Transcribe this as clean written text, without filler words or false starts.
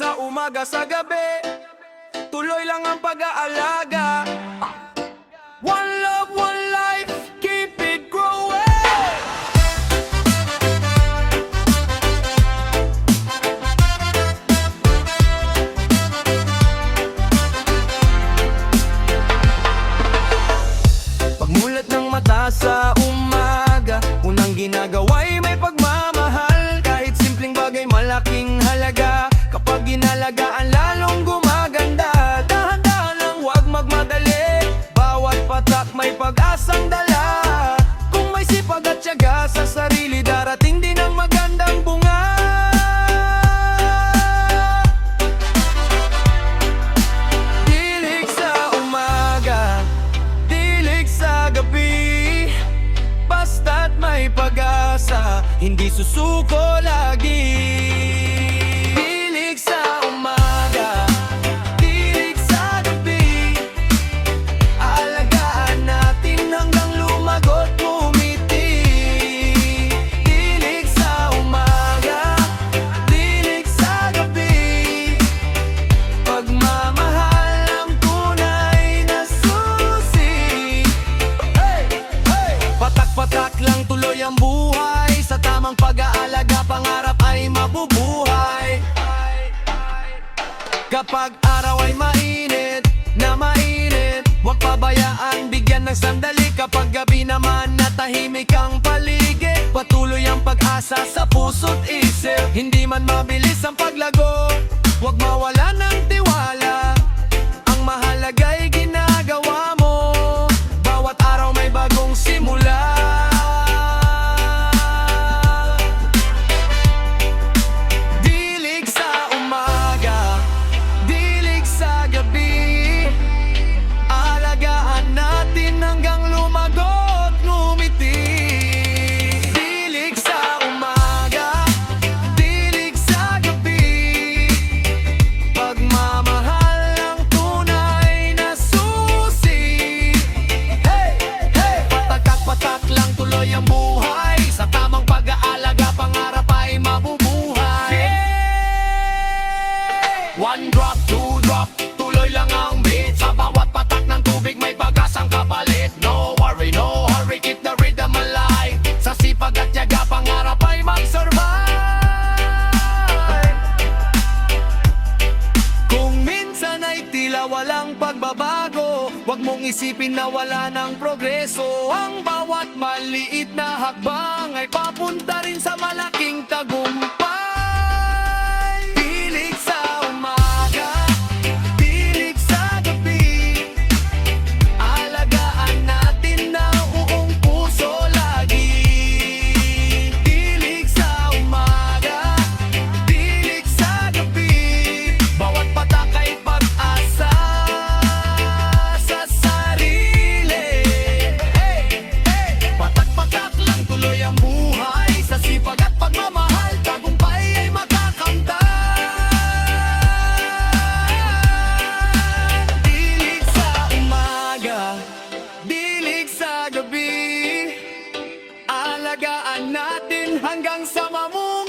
sa umaga sa gabi, tuloy lang ang pag-aalaga. One love, one life, keep it growing. Pagmulat ng mata sa umaga, unang ginagawa'y may pagmamahal. Kahit simpleng bagay malaking halaga, kapag ginalagaan lalong gumaganda. Dahan-dahan lang, huwag magmadali, bawat patak may pag-asang dala. Kung may sipag at tiyaga sa sarili, darating din ang magandang bunga. Dilig sa umaga, dilig sa gabi, basta't may pag-asa, hindi susuko lagi. Dilig sa umaga, dilig sa gabi, aalagaan natin hanggang lumagot ngumiti. Dilig sa umaga, dilig sa gabi, pagmamahal ang tunay na susi. Patak-patak lang tuloy ang buhay, sa tamang pag-aalaga pangarap ay mabubuhay. Kapag araw ay mainit, na mainit, huwag pabayaan, bigyan ng sandali. Kapag gabi naman na tahimik ang paligid, patuloy ang pag-asa sa puso't isip. Hindi man mabilis ang paglago, huwag mawala ng tiwala. Ang mahalaga'y ginagawa mo, bawat araw may bagong simula. Dilig sa umaga, dilig sa gabi, alagaan natin hanggang lumagot ngumiti. Dilig sa umaga, dilig sa gabi, pagmamahal ang tunay na susi. Hey, hey! Patak-patak lang tuloy ang buhay, sa tamang pag-aalaga pangarap ay mabubuhay. One drop, two drop, tuloy lang ang beat. Sa bawat patak ng tubig may pag-asang kapalit. No worry, no hurry, keep the rhythm alive. Sa sipag at tiyaga pangarap ay mag-survive. Kung minsan ay tila walang pagbabago, huwag mong isipin na wala ng progreso. Ang bawat maliit na hakbang ay papunta rin sa malaking tagumpay. Dilig sa umaga, dilig sa gabi, alagaan natin na uong puso lagi. Dilig sa umaga, dilig sa gabi, bawat patak ay pag-asa sa sarili. Hey, hey! Patak-patak lang tuloy ang buhay, sa sipag at pagmamahal tagumpay ay makakamtan. Dilig sa umaga, dilig sa gabi, alagaan natin hanggang sa mamuhay.